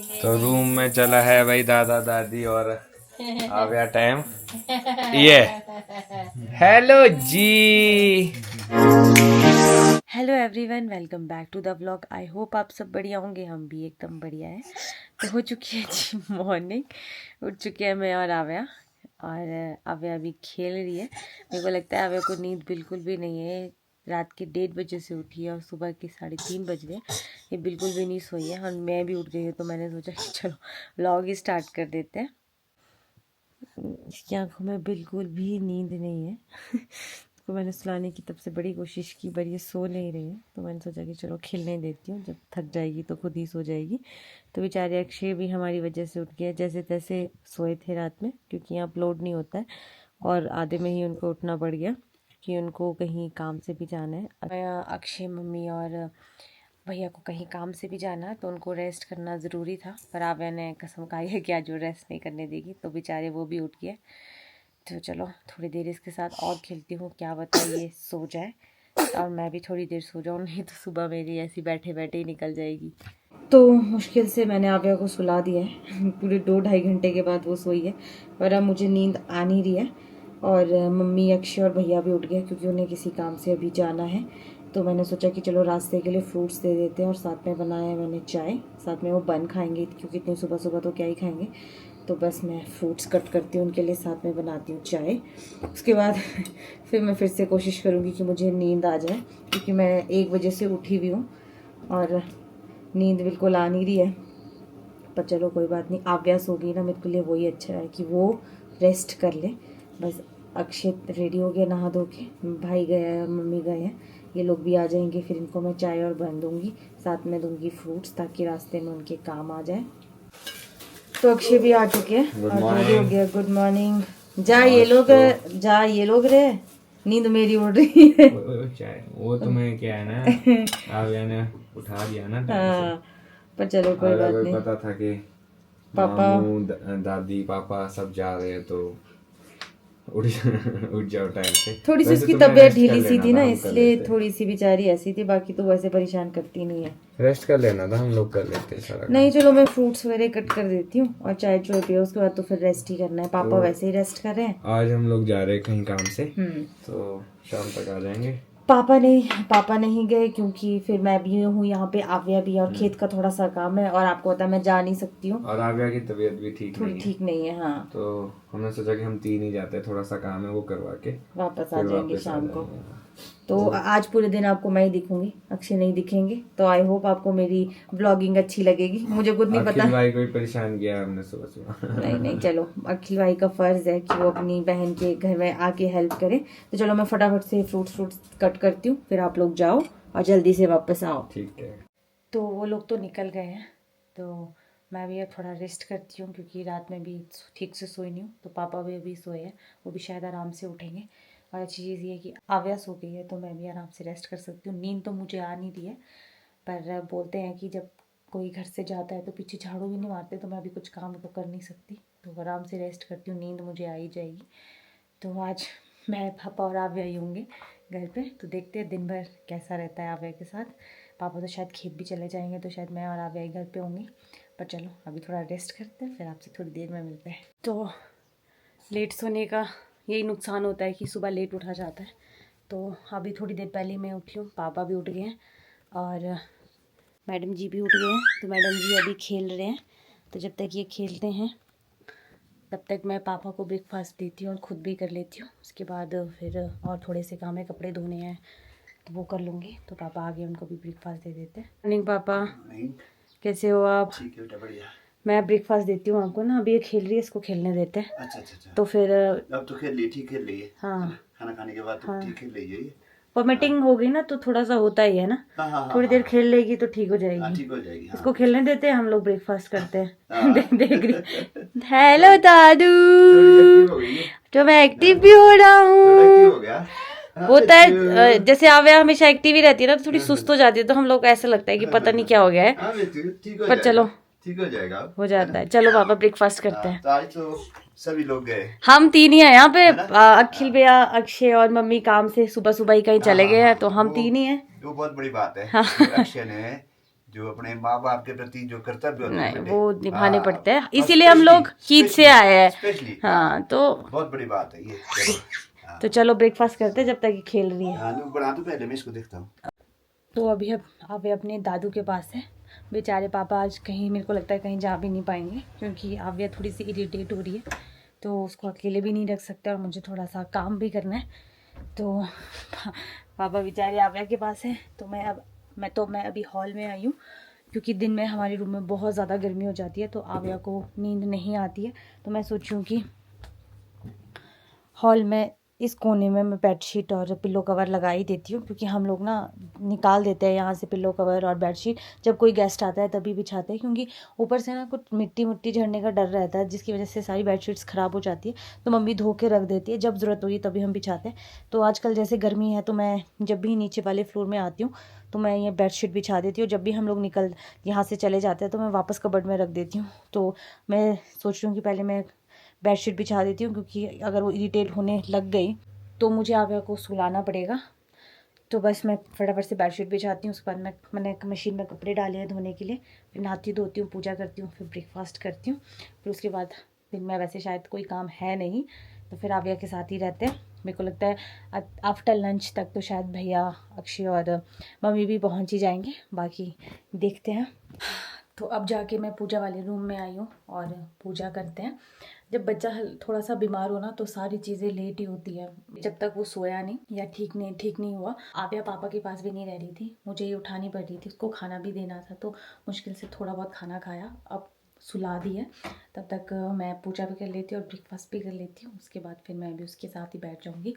तो रूम में चला है भाई दादा दादी और आ गया टाइम ये। हेलो जी, hello everyone, welcome back to the vlog. I hope आप सब बढ़िया होंगे, हम भी एकदम बढ़िया है। तो हो चुकी है जी मॉर्निंग, उठ चुके हैं मैं और आव्या। और आव्या अभी खेल रही है। मेरे को लगता है आव्या को नींद बिल्कुल भी नहीं है। रात के 1:30 से उठी है और सुबह के 3:30 बज गए, ये बिल्कुल भी नहीं सोई है। और मैं भी उठ गई हूँ, तो मैंने सोचा कि चलो व्लॉग ही स्टार्ट कर देते हैं। इसकी आंखों में बिल्कुल भी नींद नहीं है। तो मैंने सुलाने की तब से बड़ी कोशिश की, पर ये सो नहीं रही है। तो मैंने सोचा कि चलो खेलने देती हूँ, जब थक जाएगी तो खुद ही सो जाएगी। तो बेचारे अक्षय भी हमारी वजह से उठ गया, जैसे तैसे सोए थे रात में, क्योंकि यहाँ अपलोड नहीं होता है। और आधे में ही उनको उठना पड़ गया कि उनको कहीं काम से भी जाना है। अक्षय, मम्मी और भैया को कहीं काम से भी जाना है, तो उनको रेस्ट करना ज़रूरी था। पर आव्या ने कसम खाई है कि आज वो रेस्ट नहीं करने देगी, तो बेचारे वो भी उठ गए। तो चलो थोड़ी देर इसके साथ और खेलती हूँ, क्या पता ये सो जाए और मैं भी थोड़ी देर सो जाऊँ, नहीं तो सुबह मेरी ऐसी बैठे बैठे ही निकल जाएगी। तो मुश्किल से मैंने आव्या को सुला दिया है। पूरे 2-2.5 घंटे के बाद वो सोई है, पर अब मुझे नींद आ नहीं रही है। और मम्मी, अक्षय और भैया भी उठ गए, क्योंकि उन्हें किसी काम से अभी जाना है। तो मैंने सोचा कि चलो रास्ते के लिए फ्रूट्स दे देते हैं। और साथ में बनाया है मैंने चाय, साथ में वो बन खाएंगे, क्योंकि इतनी सुबह सुबह तो क्या ही खाएंगे। तो बस मैं फ्रूट्स कट करती हूँ उनके लिए, साथ में बनाती हूँ चाय। उसके बाद फिर मैं फिर से कोशिश करूँगी कि मुझे नींद आ जाए, क्योंकि मैं 1 बजे से उठी हुई हूँ और नींद बिल्कुल आ नहीं रही है। पर चलो कोई बात नहीं, आव्यास होगी ना, मेरे के लिए वही अच्छा है कि वो रेस्ट कर ले। बस अक्षय रेडी हो गया नहा धो के, भाई गया है और मम्मी गए हैं, ये लोग भी आ जाएंगे। फिर इनको मैं चाय और बन दूँगी, साथ में दूँगी फ्रूट्स, ताकि रास्ते में उनके काम आ जाए। तो अक्षय भी आ चुके हैं और रेडी हो गया। Good morning. जा ये लोग रे, नींद मेरी उड़ रही है। वो तुम्हें क्या है ना, आव्या ने उठा दिया ना टाइम से। हाँ, पर चलो कोई बात नहीं। पता था कि पापा, मामू दादी पापा सब जा रहे हैं, तो उठ उठ जाओ टाइम से। थोड़ी सी वैसे उसकी तुम्हें तबीयत रेस्ट कर ढीली सी लेना थी था, ना, हम कर इसलिए लेते। थोड़ी सी बेचारी ऐसी थी, बाकी तो वैसे परेशान करती नहीं है। रेस्ट कर लेना था, हम लोग कर लेते सारा काम। नहीं चलो, मैं फ्रूट्स वगैरह कट कर देती हूँ और चाय चोय पियो, उसके बाद तो फिर रेस्ट ही करना है। पापा तो वैसे ही रेस्ट कर रहे हैं। आज हम लोग जा रहे हैं कहीं काम से, तो शाम तक आ जाएंगे। पापा नहीं गए, क्योंकि फिर मैं भी हूँ यहाँ पे, आव्या भी, और खेत का थोड़ा सा काम है, और आपको पता है मैं जा नहीं सकती हूँ, और आव्या की तबीयत भी थोड़ी ठीक नहीं है। हाँ, तो हमने सोचा कि हम 3 ही जाते हैं, थोड़ा सा काम है वो करवा के वापस आ फिर जाएंगे वापस आ शाम को। जाएंगे। तो आज पूरे दिन आपको मैं ही दिखूंगी, अक्षय नहीं दिखेंगे। तो आई होप आपको मेरी ब्लॉगिंग अच्छी लगेगी, मुझे खुद नहीं पता। अखिल भाई को भी परेशान किया हमने सुबह सुबह। नहीं चलो, अखिल भाई का फर्ज है कि वो अपनी बहन के घर में आके हेल्प करे। तो चलो मैं फटाफट से फ्रूट्स कट करती हूँ, फिर आप लोग जाओ और जल्दी से वापस आओ। ठीक है। तो वो लोग तो निकल गए हैं, तो मैं भी अब थोड़ा रेस्ट करती हूँ, क्योंकि रात में भी ठीक से सोई नहीं हूँ। तो पापा भी अभी सोए हैं, वो भी शायद आराम से उठेंगे। और अच्छी चीज़ ये है कि आव्या सो गई है, तो मैं भी आराम से रेस्ट कर सकती हूँ। नींद तो मुझे आ नहीं रही है, पर बोलते हैं कि जब कोई घर से जाता है तो पीछे झाड़ू भी नहीं मारते, तो मैं अभी कुछ काम तो कर नहीं सकती, तो आराम से रेस्ट करती हूँ, नींद मुझे आ ही जाएगी। तो आज मैं, पापा और आव्या ही होंगे घर पे, तो देखते हैं दिन भर कैसा रहता है आव्या के साथ। पापा तो शायद खेत भी चले जाएंगे, तो शायद मैं और आव्या ही घर पे होंगी। पर चलो अभी थोड़ा रेस्ट करते हैं, फिर आपसे थोड़ी देर में मिलते हैं। तो लेट सोने का यही नुकसान होता है कि सुबह लेट उठा जाता है। तो अभी थोड़ी देर पहले मैं उठी हूँ, पापा भी उठ गए हैं और मैडम जी भी उठ गए हैं। तो मैडम जी अभी खेल रहे हैं, तो जब तक ये खेलते हैं तब तक मैं पापा को ब्रेकफास्ट देती हूँ और ख़ुद भी कर लेती हूँ। उसके बाद फिर और थोड़े से काम है, कपड़े धोने हैं तो वो कर लूँगी। तो पापा आगे उनको भी ब्रेकफास्ट दे देते हैं। मॉर्निंग पापा, कैसे हो आप? ठीक है बेटा, बढ़िया। मैं ब्रेकफास्ट देती हूँ आपको ना, अभी ये खेल रही है, इसको खेलने देते हैं। अच्छा। तो फिर अब तो खेल ली, ठीक खेल रही है। हाँ, खाना खाने के बाद तो ठीक खेल रही है। वॉमिटिंग हो गई ना, तो थोड़ा सा होता ही है ना। हाँ, थोड़ी देर खेल लेगी तो ठीक हो जाएगी। ठीक हो जाएगी। हाँ। इसको खेलने देते हैं, हम लोग ब्रेकफास्ट करते हैं। देख रही, हेलो दादू, तो मैं एक्टिव भी हो रहा हूँ। हो गया होता है, जैसे आव्या हमेशा एक्टिव ही रहती है ना, तो थोड़ी सुस्त हो जाती है, तो हम लोग ऐसा लगता है कि पता नहीं क्या हो गया है। पर चलो ठीक हो जाएगा, हो जाता है। चलो पापा ब्रेकफास्ट करते हैं। तो आज तो सभी लोग गए, हम 3 ही हैं यहाँ पे, अखिल भैया, अक्षय और मम्मी काम से सुबह सुबह ही कहीं चले गए हैं, तो हम 3 ही हैं। वो बहुत बड़ी बात है। हाँ। अक्षय ने जो अपने माँ बाप के प्रति जो कर्तव्य होते हैं नहीं बेटे, वो निभाने हाँ, पड़ते हैं, और इसीलिए हम लोग स्पेशली- ईद से आए हैं। स्पेशली हाँ तो बहुत बड़ी बात है ये। चलो, हाँ। तो चलो ब्रेकफास्ट करते हैं जब तक ये खेल रही है। हाँ, तो बना दो पहले, मैं इसको देखता हूँ। तो अभी आव्या अपने दादू के पास है। बेचारे पापा आज कहीं, मेरे को लगता है कहीं जा भी नहीं पाएंगे, क्योंकि आव्या थोड़ी सी इरिटेट हो रही है, तो उसको अकेले भी नहीं रख सकते और मुझे थोड़ा सा काम भी करना है। तो पापा बेचारे आव्या के पास है। तो मैं अभी हॉल में आई हूँ, क्योंकि दिन में हमारे रूम में बहुत ज़्यादा गर्मी हो जाती है, तो आव्या को नींद नहीं आती है। तो मैं सोची हूँ कि हॉल में इस कोने में मैं बेडशीट और पिल्लो कवर लगा ही देती हूँ, क्योंकि हम लोग ना निकाल देते हैं यहाँ से पिल्लो कवर और बेडशीट, जब कोई गेस्ट आता है तभी बिछाते हैं, क्योंकि ऊपर से ना कुछ मिट्टी झड़ने का डर रहता है, जिसकी वजह से सारी बेडशीट्स ख़राब हो जाती है। तो मम्मी धो के रख देती है, जब ज़रूरत होगी तभी हम बिछाते हैं। तो आजकल जैसे गर्मी है, तो मैं जब भी नीचे वाले फ्लोर में आती हूँ तो मैं ये बेडशीट बिछा देती हूँ। जब भी हम लोग यहाँ से चले जाते हैं तो मैं वापस कबर्ड में रख देती हूँ। तो मैं सोच रही हूँ कि पहले मैं बेडशीट बिछा देती हूँ, क्योंकि अगर वो इरिटेट होने लग गई तो मुझे आव्या को सुलाना पड़ेगा। तो बस मैं फटाफट से बेडशीट बिछाती हूँ। उसके बाद मैंने मशीन में कपड़े डाले हैं धोने के लिए, फिर नहाती धोती हूँ, पूजा करती हूँ, फिर ब्रेकफास्ट करती हूँ। फिर उसके बाद फिर मैं वैसे शायद कोई काम है नहीं, तो फिर आव्या के साथ ही रहते हैं। मेरे को लगता है आफ्टर लंच तक तो शायद भैया, अक्षय और मम्मी भी पहुँच ही जाएंगे, बाकी देखते हैं। तो अब जाके मैं पूजा वाले रूम में आई हूँ और पूजा करते हैं। जब बच्चा थोड़ा सा बीमार हो ना, तो सारी चीज़ें लेट ही होती है, जब तक वो सोया नहीं या ठीक नहीं हुआ। आव्या पापा के पास भी नहीं रह रही थी, मुझे ये उठानी पड़ रही थी, उसको खाना भी देना था, तो मुश्किल से थोड़ा बहुत खाना खाया। अब सुला दी है, तब तक मैं पूजा भी कर लेती हूँ और ब्रेकफास्ट भी कर लेती हूँ। उसके बाद फिर मैं भी उसके साथ ही बैठ जाऊँगी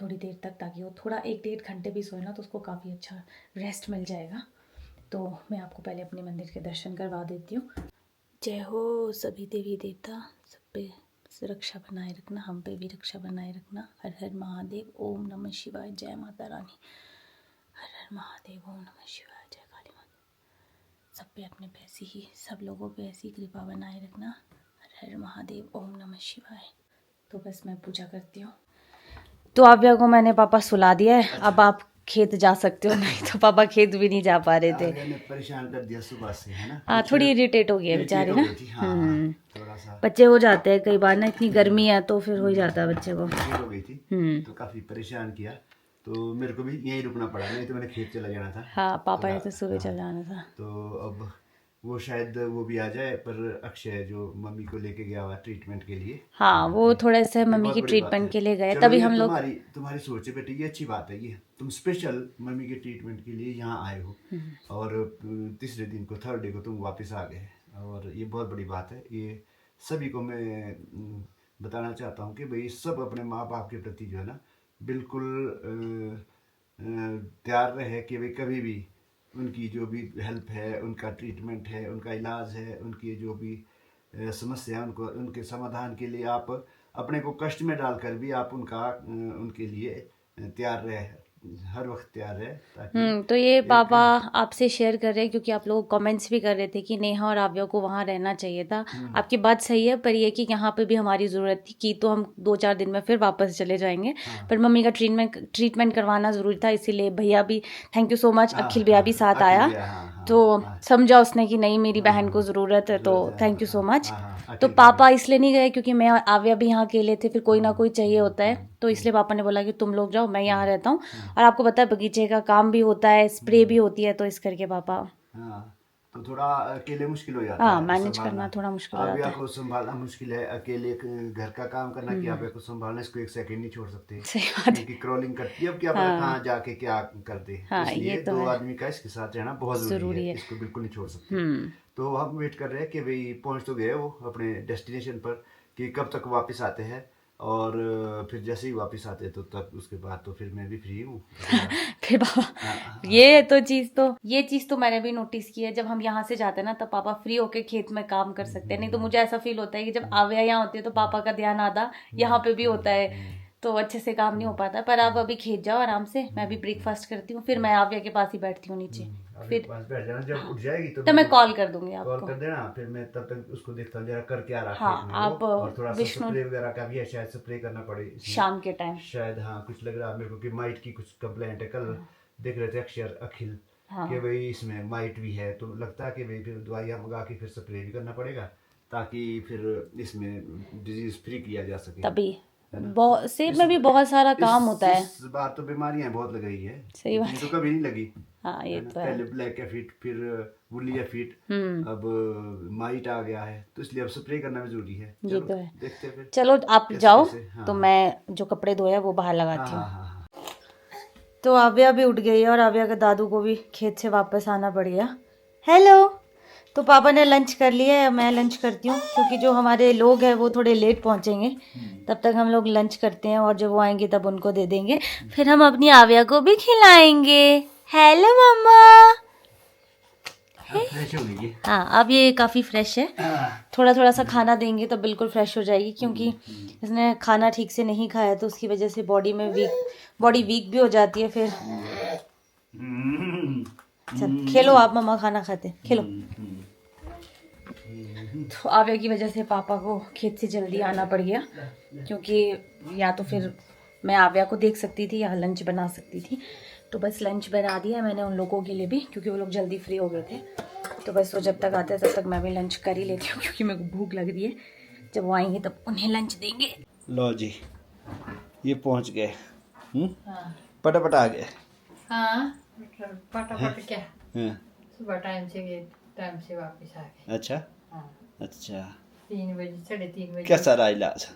थोड़ी देर तक, ताकि वो थोड़ा 1-1.5 घंटे भी सोए ना, तो उसको काफ़ी अच्छा रेस्ट मिल जाएगा। तो मैं आपको पहले अपने मंदिर के दर्शन करवा देती हूँ। जय हो सभी देवी देवता, सब पे रक्षा बनाए रखना, हम पे भी रक्षा बनाए रखना। हर हर महादेव, ओम नमः शिवाय, जय माता रानी। हर हर महादेव, ओम नमः शिवाय, जय काली माता। सब पे अपने पे ऐसी ही, सब लोगों पे ऐसी कृपा बनाए रखना। हर हर महादेव, ओम नमः शिवाय। तो बस मैं पूजा करती हूँ। तो आव्या को मैंने पापा सुला दिया है, अब आप खेत जा सकते हो। नहीं तो पापा खेत भी नहीं जा पा रहे थे। आर्या ने परेशान कर दिया सुबह से, है ना? हाँ, थोड़ी इरिटेट हो गई है बेचारी ना। थोड़ा सा बच्चे हो जाते हैं कई बार ना, इतनी गर्मी है तो फिर हो ही जाता है बच्चे को। इरिटेट हो गई थी, तो काफी परेशान किया, तो मेरे को भी यहीं रुकना पड़ा, नहीं तो मैंने खेत चला जाना था। हाँ, पापा ने तो सुबह चल जाना था। तो अब वो शायद वो भी आ जाए, पर अक्षय जो मम्मी को लेके गया हुआ ट्रीटमेंट के लिए, हाँ, वो थोड़े से ये मम्मी बहुत की बड़ी बात ट्रीटमेंट है। के लिए गए, चलो, तभी ये हम लोग। तुम्हारी सोच है बेटी, ये अच्छी बात है। ये तुम स्पेशल मम्मी के ट्रीटमेंट के लिए यहाँ आए हो, और तीसरे दिन को, थर्ड डे को तुम वापस आ गए, और ये बहुत बड़ी बात है। ये सभी को मैं बताना चाहता हूँ कि भाई सब अपने माँ बाप के प्रति जो है ना, बिल्कुल तैयार रहे कि भाई कभी भी उनकी जो भी हेल्प है, उनका ट्रीटमेंट है, उनका इलाज है, उनकी जो भी समस्या है, उनको उनके समाधान के लिए आप अपने को कष्ट में डालकर भी आप उनके लिए तैयार रहे, हर वक्त तैयार रहे, ताकि तो ये पापा आपसे शेयर कर रहे हैं, क्योंकि आप लोग कमेंट्स भी कर रहे थे कि नेहा और आव्या को वहाँ रहना चाहिए था। आपकी बात सही है, पर ये कि यहाँ पे भी हमारी ज़रूरत थी कि, तो हम 2-4 दिन में फिर वापस चले जाएंगे। पर मम्मी का ट्रीटमेंट करवाना ज़रूरी था, इसीलिए भैया भी, थैंक यू सो मच, अखिल भैया भी साथ आया। तो समझा उसने कि नहीं, मेरी बहन को ज़रूरत है, तो थैंक यू सो मच। तो पापा इसलिए नहीं गए क्योंकि मैं और आव्या भी यहाँ अकेले थे, फिर कोई ना कोई चाहिए होता है, तो इसलिए पापा ने बोला कि तुम लोग जाओ, मैं यहाँ रहता हूँ। और आपको पता है बगीचे का काम भी होता है, स्प्रे भी होती है, तो इस करके पापा। हाँ, तो थोड़ा अकेले मुश्किल हो जाता हाँ, है मैनेज संभालना। करना थोड़ा मुश्किल हो आव्या जाता है। को संभालना मुश्किल है, अकेले घर का काम करना, कि आव्या को संभालना, इसको एक सेकंड नहीं छोड़ सकते, सही बात है। क्योंकि क्रॉलिंग करती है, अब क्या पता कहाँ जाके क्या कर दे। हाँ, इसलिए ये तो 2 है। आदमी का इसके साथ रहना बहुत जरूरी है, इसको बिल्कुल नहीं छोड़ सकते। तो हम वेट कर रहे हैं कि भाई पहुंच तो गए वो अपने डेस्टिनेशन पर, कि कब तक वापस आते हैं, और फिर जैसे ही वापस आते हैं तो तब उसके बाद तो फिर मैं भी फ्री हूँ। फिर पापा ये चीज तो मैंने भी नोटिस की है, जब हम यहाँ से जाते हैं ना, तब पापा फ्री होके खेत में काम कर सकते हैं। नहीं तो मुझे ऐसा फील होता है कि जब आव्या यहाँ होती है तो पापा का ध्यान आधा यहाँ पे भी होता है, तो अच्छे से काम नहीं हो पाता। पर आप अभी खेत जाओ आराम से, मैं भी ब्रेकफास्ट करती हूँ, फिर मैं आव्या के पास ही बैठती हूँ नीचे। फिर पास बैठ जाना, जब उठ जाएगी तो मैं कॉल कर दूंगी कॉल आपको। कर देना, फिर मैं तब तक उसको देखता हूँ जरा कर क्या रहा हाँ, खेत में आप वो, और थोड़ा सा विष्णु स्प्रे वगैरह का भी है, शायद स्प्रे करना पड़े इसमें। शाम के टाइम शायद, हाँ, कुछ लग रहा है मेरे को कि माइट की कुछ कंप्लेंट है। कल देख रहे थे अक्षर, अखिल हाँ। कि भाई इसमें माइट भी है, तो लगता है कि भाई फिर दवाइयाँ मंगा के फिर स्प्रे भी करना पड़ेगा ताकि फिर इसमें डिजीज फ्री किया जा सके। तभी बहुत सेब में भी बहुत सारा काम होता है। इस बार तो बीमारियां बहुत लग रही है, सही बात इतनी तो कभी नहीं लगी। हाँ ये है ना? तो है। पहले ब्लैक एफिड, फिर वुली एफिड, अब माइट आ गया है, तो इसलिए अब स्प्रे करना भी जरूरी है। ये चलो तो है। देखते हैं फिर। चलो आप कैसे जाओ, कैसे, हाँ। तो मैं जो कपड़े धोया वो बाहर लगाती हूँ। हाँ। तो आव्या भी उठ गई है और आव्या के दादू को भी खेत से वापस आना पड़ गया। हेलो। तो पापा ने लंच कर लिया है, मैं लंच करती हूँ क्योंकि जो हमारे लोग हैं वो थोड़े लेट पहुँचेंगे, तब तक हम लोग लंच करते हैं और जब वो आएंगे तब उनको दे देंगे, फिर हम अपनी आव्या को भी खिलाएंगे। हेलो मम्मा। फ्रेश हो गई। हाँ अब ये काफ़ी फ्रेश है, थोड़ा थोड़ा सा खाना देंगे तो बिल्कुल फ्रेश हो जाएगी, क्योंकि इसने खाना ठीक से नहीं खाया तो उसकी वजह से बॉडी वीक भी हो जाती है फिर। चल खेलो आप, मम्मा खाना खाते, खेलो। तो आव्या की वजह से पापा को खेत से जल्दी आना पड़ गया, क्योंकि या तो फिर मैं आव्या को देख सकती थी या लंच बना सकती थी, तो बस लंच बना दिया मैंने उन लोगों के लिए भी, क्योंकि वो लोग जल्दी फ्री हो गए थे। तो बस वो जब तक आते हैं तब तक मैं भी लंच कर ही लेती हूँ, क्योंकि मेरे को भूख लग रही है। जब वो आएंगे तब उन्हें लंच देंगे। लो जी, ये पहुंच गए। पटापट आ गए। हाँ फटाफट क्या, हाँ। सुबह टाइम से वापस आ गए। अच्छा हाँ अच्छा। 3 बजे 3:30 बजे। कैसा रहा इलाज?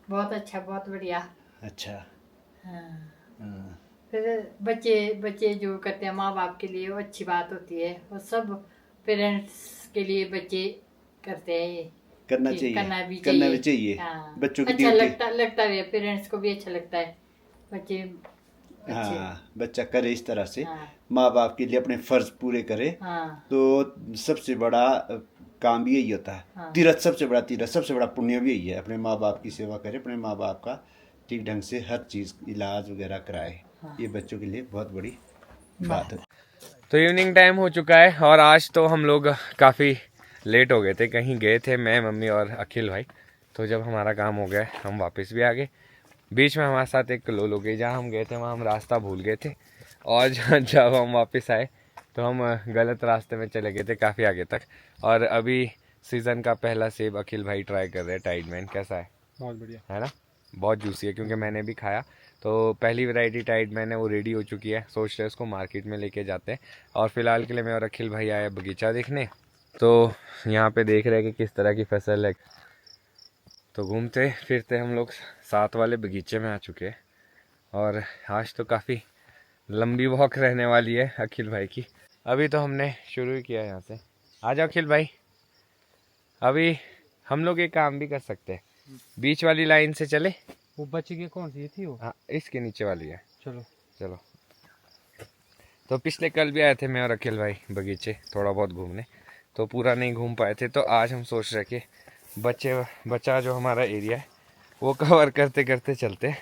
बहुत अच्छा, बहुत बढ़िया। अच्छा। हाँ। हाँ। फिर बच्चे जो करते हैं माँ बाप के लिए वो अच्छी बात होती है, वो सब पेरेंट्स के लिए बच्चे करते हैं ये। करना कि चाहिए, करना भी चाहिए। हाँ। बच्चों की अच्छा ड्यूटी। लगता भी है, पेरेंट्स को भी अच्छा लगता है बच्चे अच्छे। हाँ, बच्चा करे इस तरह से, हाँ। माँ बाप के लिए अपने फर्ज पूरे करे, हाँ। तो सबसे बड़ा काम भी यही होता है। हाँ। तीरथ, सबसे बड़ा तीरथ, सबसे बड़ा पुण्य भी यही है, अपने माँ बाप की सेवा करे, अपने माँ बाप का ठीक ढंग से हर चीज़ इलाज वगैरह कराए। ये बच्चों के लिए बहुत बड़ी बात है। तो इवनिंग टाइम हो चुका है और आज तो हम लोग काफ़ी लेट हो गए थे, कहीं गए थे मैं, मम्मी और अखिल भाई। तो जब हमारा काम हो गया हम वापस भी आ गए। बीच में हमारे साथ एक लोलो गई, जहाँ हम गए थे वहाँ हम रास्ता भूल गए थे, और जब हम वापस आए तो हम गलत रास्ते में चले गए थे काफ़ी आगे तक। और अभी सीज़न का पहला सेब अखिल भाई ट्राई कर रहे हैं, टाइडमैन। कैसा है? बहुत बढ़िया है ना, बहुत जूसी है, क्योंकि मैंने भी खाया। तो पहली वैरायटी टाइडमैन है वो रेडी हो चुकी है, सोच रहे उसको मार्केट में लेके जाते हैं। और फिलहाल के लिए मैं और अखिल भाई आए बगीचा देखने, तो यहाँ पे देख रहे हैं कि किस तरह की फसल है। तो घूमते फिरते हम लोग साथ वाले बगीचे में आ चुके हैं, और आज तो काफ़ी लंबी वॉक रहने वाली है अखिल भाई की। अभी तो हमने शुरू ही किया है यहाँ से। आ जाओ अखिल भाई, अभी हम लोग एक काम भी कर सकते हैं, बीच वाली लाइन से चले। वो बची की कौन सी थी वो? हाँ, इसके नीचे वाली है। चलो चलो। तो पिछले कल भी आए थे मैं और अखिल भाई बगीचे थोड़ा बहुत घूमने, तो पूरा नहीं घूम पाए थे। तो आज हम सोच रहे कि बचा जो हमारा एरिया है वो कवर करते करते चलते हैं,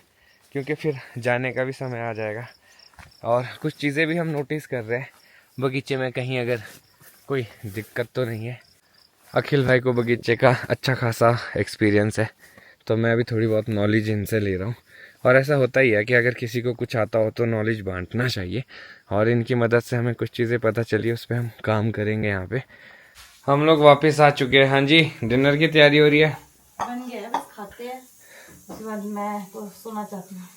क्योंकि फिर जाने का भी समय आ जाएगा। और कुछ चीज़ें भी हम नोटिस कर रहे हैं बगीचे में, कहीं अगर कोई दिक्कत तो नहीं है। अखिल भाई को बगीचे का अच्छा खासा एक्सपीरियंस है, तो मैं भी थोड़ी बहुत नॉलेज इनसे ले रहा हूँ। और ऐसा होता ही है कि अगर किसी को कुछ आता हो तो नॉलेज बांटना चाहिए, और इनकी मदद से हमें कुछ चीज़ें पता चली, उस पर हम काम करेंगे। यहाँ पे हम लोग वापस आ चुके हैं। हाँ जी, डिनर की तैयारी हो रही है। बन गया है, बस खाते हैं, उसके बाद मैं तो सोना चाहती हूँ।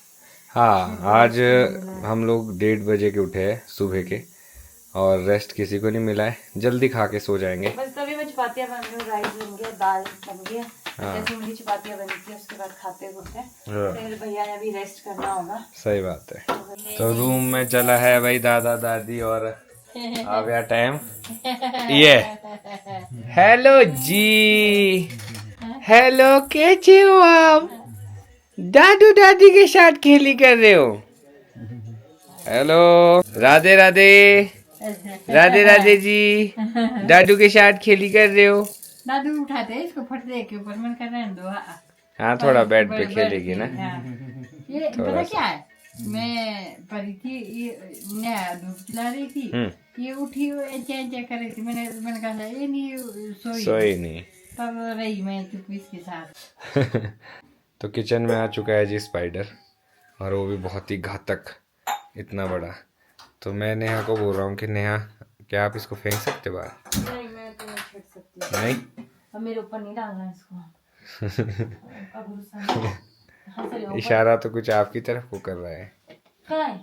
हाँ, आज हम लोग 1:30 बजे के उठे हैं सुबह के, और रेस्ट किसी को नहीं मिला है, जल्दी खा के सो जाएंगे। बस तभी मैं चपातियाँ बन रही हूँ, राइस बन गया, दाल बन गया, जैसे मेरी चपातियाँ बनती है उसके बाद खाते घूमते फिर भैया ने भी रेस्ट करना होगा। सही बात है। तो रूम में चला है भाई दादा दादी और आ गया टाइम। ये हेलो जी, हेलो, कैसे हो आप? दादू दादी के साथ खेली कर रहे हो? हेलो, राधे राधे, राधे राधे जी, दादू के साथ खेली कर रहे हो? दादू उठाते हैं इसको फटने के ऊपर, मन कर रहे हैं दो। हाँ, थोड़ा बेड पे खेलेगी ना। ये पता क्या है, मैं परी थी, ये नया दूध पिला रही थी, ये उठी ऐसे कर रही थी, मैंने कहा ये नहीं सोई नहीं, तब रही मैं चुप इसके साथ। तो किचन में आ चुका है जी स्पाइडर, और वो भी बहुत ही घातक, इतना बड़ा। तो मैं नेहा को बोल रहा हूँ कि नेहा क्या आप इसको फेंक सकते हो बाहर? नहीं, मैं तो नहीं छेड़ सकती। नहीं। अब मेरे ऊपर नहीं डालना इसको। अब भरोसा नहीं। हाँ, चलिए, ऊपर। इशारा तो कुछ आपकी तरफ को कर रहा है। कहाँ है?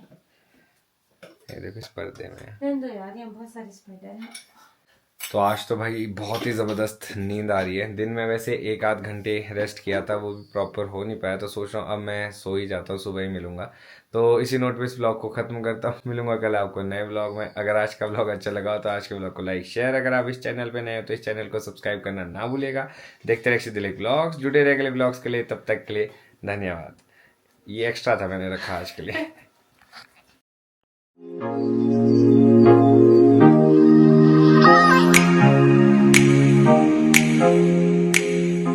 ये देखो इस पर्दे में। रहने दो यार, यहाँ बहुत सारे स्पाइडर हैं। तो आज तो भाई बहुत ही ज़बरदस्त नींद आ रही है। दिन में वैसे 1 आध घंटे रेस्ट किया था, वो भी प्रॉपर हो नहीं पाया, तो सोच रहा हूँ अब मैं सो ही जाता हूँ, सुबह ही मिलूंगा। तो इसी नोट पे इस ब्लॉग को ख़त्म करता हूँ। मिलूंगा कल आपको नए ब्लॉग में। अगर आज का ब्लॉग अच्छा लगा हो तो आज के ब्लॉग को लाइक शेयर, अगर आप इस चैनल पे नए हो तो इस चैनल को सब्सक्राइब करना ना भूलिएगा। देखते रहिए दिलीप ब्लॉग्स, जुड़े रहे अगले ब्लॉग्स के लिए। तब तक के लिए धन्यवाद। ये एक्स्ट्रा था, मैंने रखा आज के लिए।